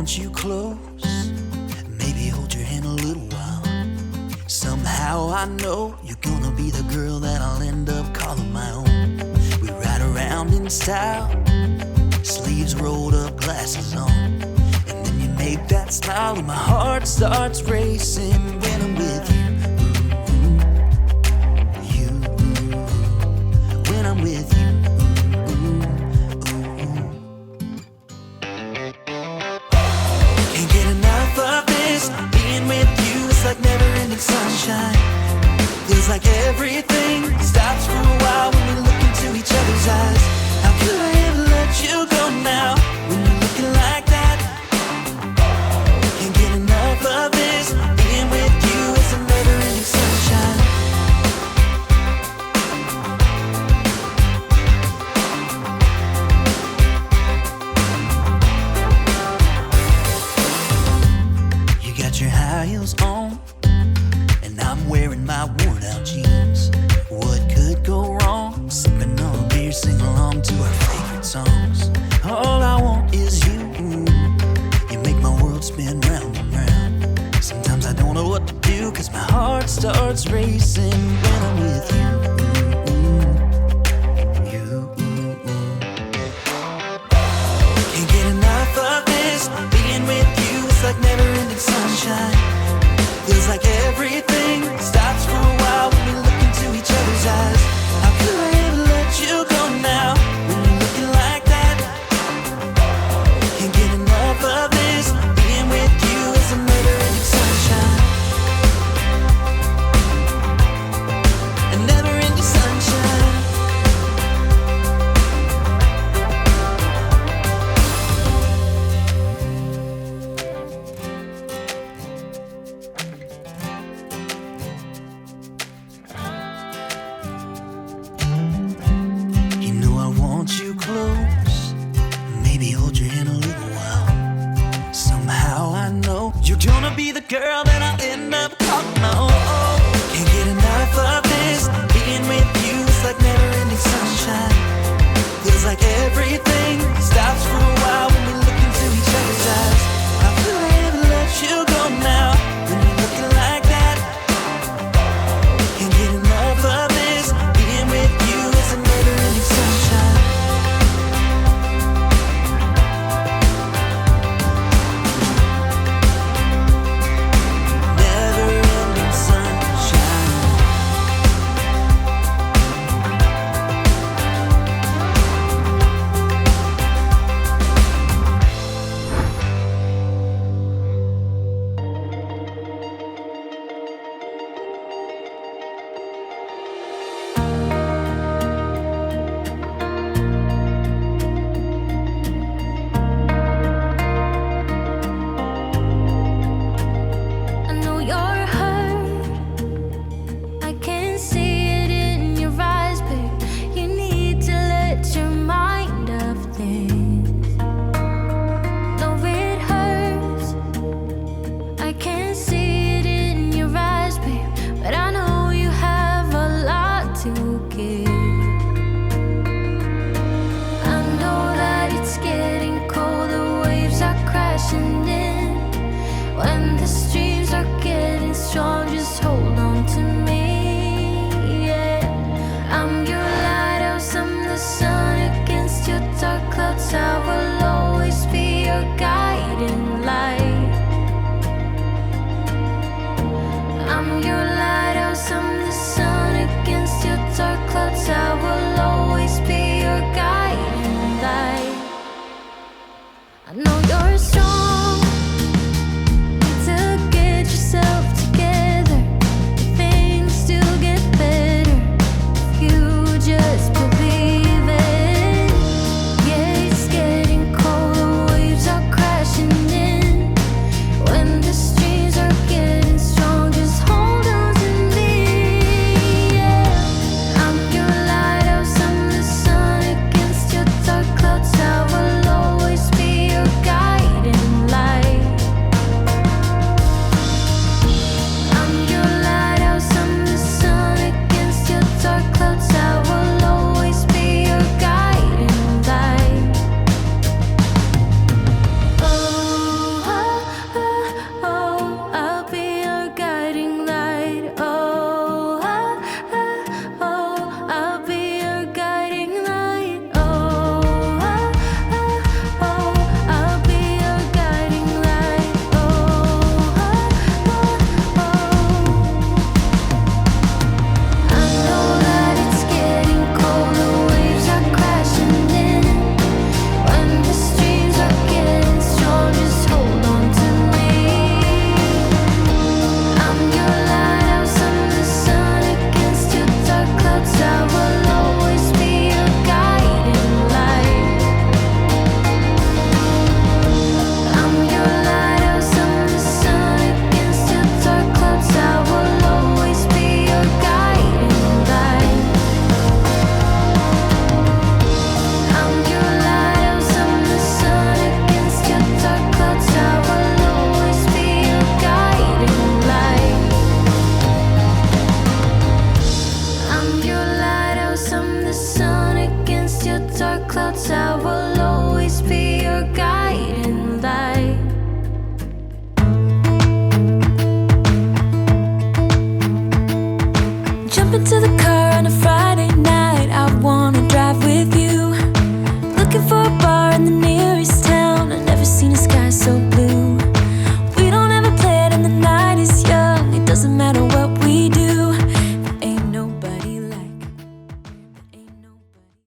want you close, maybe hold your hand a little while. Somehow I know you're gonna be the girl that I'll end up calling my own. We ride around in style, sleeves rolled up, glasses on, and then you make that smile and my heart starts racing when I'm with you. When I'm with you. Can't get enough of this, being with you is like never-ending sunshine. Feels like everything stops for a while when we look into each other's eyes. How could I ever let you go now when you're looking like that? Can't get enough of this, being with you is a never-ending sunshine. Your high heels on, and I'm wearing my worn out jeans. What could go wrong? Sipping on a beer, sing along to our favorite songs. All I want is you. You make my world spin round and round. Sometimes I don't know what to do, cause my heart starts racing when I'm with you. Can't get enough of this, being with you is like never-ending sunshine. Feels like everything stops for a while when we look into each other's eyes. How could I ever let you go now when you're looking like that? Can't get enough of this, being with you is a never-ending sunshine. A never-ending sunshine. You close, maybe hold your hand a little while. Somehow I know you're gonna be the girl that I'll end up calling my own. Can't get enough of this, being with you is like never-ending sunshine. Feels like everything stops for a while when we look into each other's eyes. How could I ever let you